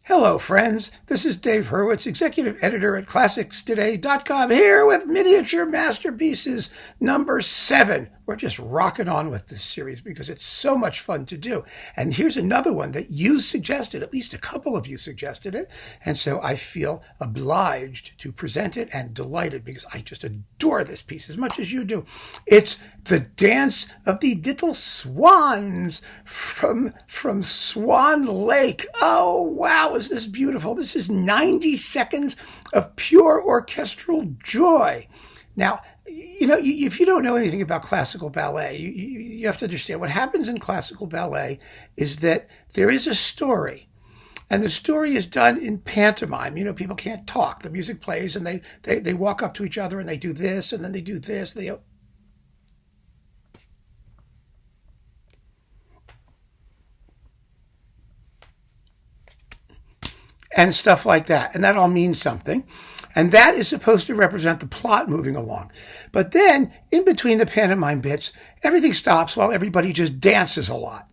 Hello, friends. This is Dave Hurwitz, executive editor at ClassicsToday.com, here with Miniature Masterpieces number 7. We're just rocking on with this series because it's so much fun to do. And here's another one that you suggested, at least a couple of you suggested it. And so I feel obliged to present it and delighted because I just adore this piece as much as you do. It's the Dance of the Little Swans from Swan Lake. Oh, wow, is this beautiful. This is 90 seconds of pure orchestral joy. Now, if you don't know anything about classical ballet, you have to understand what happens in classical ballet is that there is a story. And the story is done in pantomime. People can't talk. The music plays and they walk up to each other and they do this and then they do this. And stuff like that. And that all means something. And that is supposed to represent the plot moving along. But then, in between the pantomime bits, everything stops while everybody just dances a lot.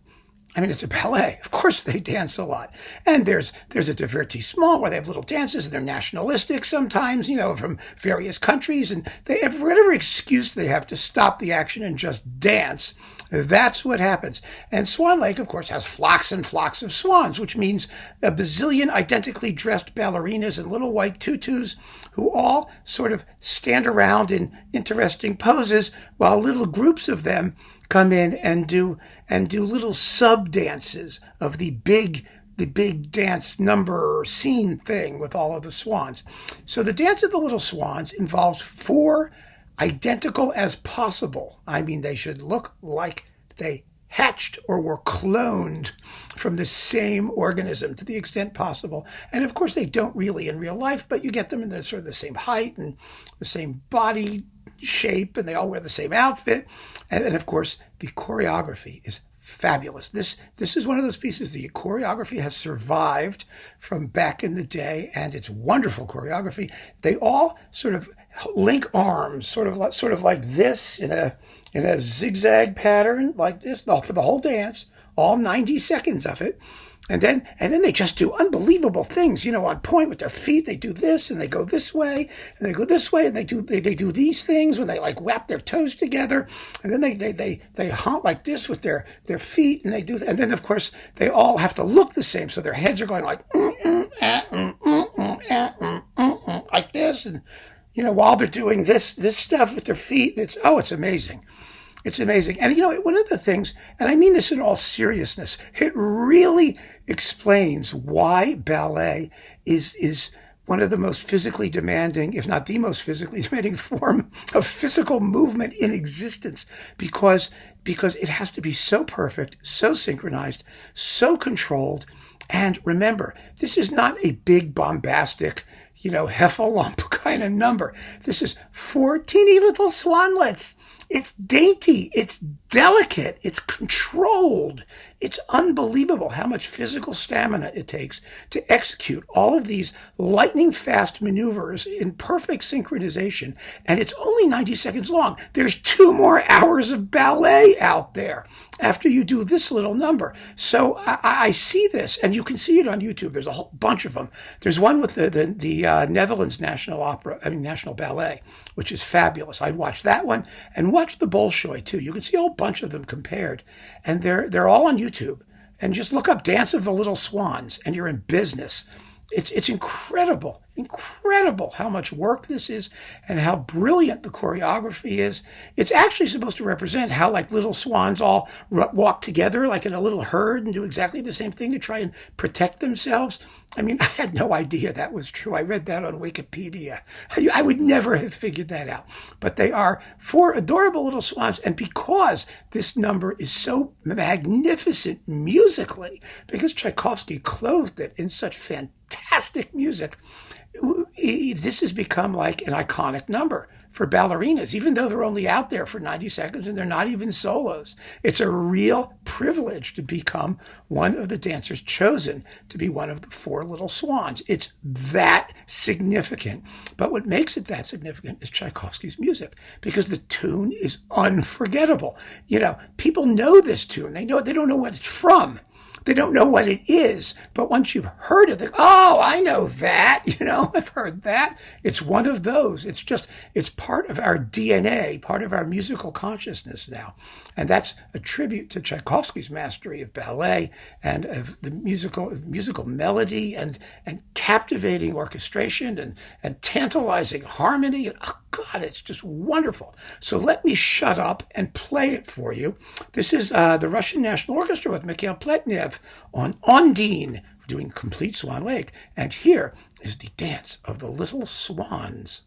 I mean, it's a ballet. Of course they dance a lot. And there's a divertissement where they have little dances, and they're nationalistic sometimes, from various countries. And they have whatever excuse they have to stop the action and just dance. That's what happens. And Swan Lake, of course, has flocks and flocks of swans, which means a bazillion identically dressed ballerinas in little white tutus who all sort of stand around in interesting poses while little groups of them come in and do little sub dances of the big dance number or scene thing with all of the swans. So the Dance of the Little Swans involves 4 identical as possible. I mean, they should look like they hatched or were cloned from the same organism to the extent possible. And of course, they don't really in real life, but you get them in sort of the same height and the same body shape, and they all wear the same outfit. And of course, the choreography is fabulous. This is one of those pieces. The choreography has survived from back in the day, and it's wonderful choreography. They all sort of link arms, sort of like this in a zigzag pattern, like this, for the whole dance, all 90 seconds of it. And then they just do unbelievable things, on point with their feet. They do this and they go this way and they go this way and they do these things when they like wrap their toes together. And then they hump like this with their feet and and then of course they all have to look the same. So their heads are going like, like this. And, while they're doing this stuff with their feet, it's amazing. It's amazing. And, one of the things, and I mean this in all seriousness, it really explains why ballet is one of the most physically demanding, if not the most physically demanding form of physical movement in existence, because it has to be so perfect, so synchronized, so controlled. And remember, this is not a big bombastic, heffalump kind of number. This is 4 teeny little swanlets. It's dainty, it's delicate, it's controlled. It's unbelievable how much physical stamina it takes to execute all of these lightning fast maneuvers in perfect synchronization. And it's only 90 seconds long. There's 2 more hours of ballet out there after you do this little number. So I see this, and you can see it on YouTube. There's a whole bunch of them. There's one with the Netherlands National Ballet, which is fabulous. I'd watch that one and watch the Bolshoi too. You can see a whole bunch of them compared, and they're all on YouTube. And just look up Dance of the Little Swans, and you're in business. It's incredible how much work this is and how brilliant the choreography is. It's actually supposed to represent how like little swans all walk together like in a little herd and do exactly the same thing to try and protect themselves. I mean, I had no idea that was true. I read that on Wikipedia. I would never have figured that out. But they are 4 adorable little swans. And because this number is so magnificent musically, because Tchaikovsky clothed it in such fantastic music, this has become like an iconic number for ballerinas, even though they're only out there for 90 seconds and they're not even solos. It's a real privilege to become one of the dancers chosen to be one of the 4 little swans. It's that significant. But what makes it that significant is Tchaikovsky's music, because the tune is unforgettable. People know this tune. They don't know what it's from. They don't know what it is, but once you've heard it, they go, oh, I know that, I've heard that. It's one of those. It's part of our DNA, part of our musical consciousness now. And that's a tribute to Tchaikovsky's mastery of ballet and of the musical melody and captivating orchestration and tantalizing harmony. And oh God, it's just wonderful. So let me shut up and play it for you. This is the Russian National Orchestra with Mikhail Pletnev on Ondine, doing Complete Swan Lake. And here is the dance of the Little Swans.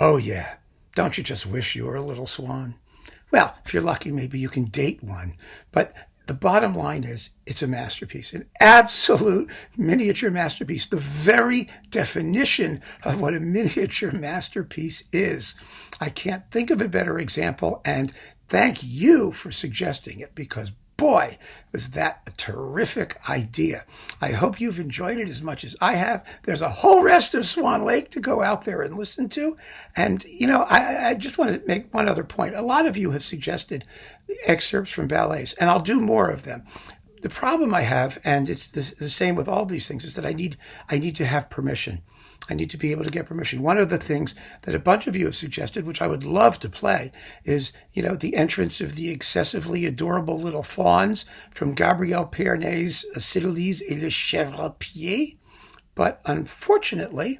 Oh, yeah. Don't you just wish you were a little swan? Well, if you're lucky, maybe you can date one. But the bottom line is it's a masterpiece, an absolute miniature masterpiece, the very definition of what a miniature masterpiece is. I can't think of a better example, and thank you for suggesting it because boy, was that a terrific idea. I hope you've enjoyed it as much as I have. There's a whole rest of Swan Lake to go out there and listen to. And, I just want to make one other point. A lot of you have suggested excerpts from ballets, and I'll do more of them. The problem I have, and it's the same with all these things, is that I need to have permission. I need to be able to get permission. One of the things that a bunch of you have suggested, which I would love to play, is, the entrance of the excessively adorable Little Swans from Gabriel Pernet's Cydalise et le Chèvre Pied. But unfortunately,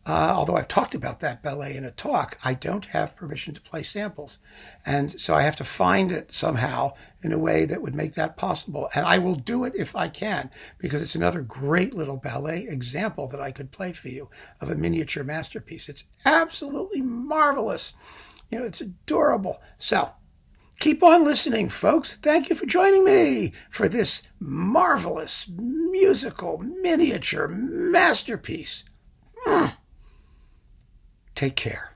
although I've talked about that ballet in a talk, I don't have permission to play samples. And so I have to find it somehow in a way that would make that possible. And I will do it if I can, because it's another great little ballet example that I could play for you of a miniature masterpiece. It's absolutely marvelous. It's adorable. So keep on listening, folks. Thank you for joining me for this marvelous musical miniature masterpiece. Take care.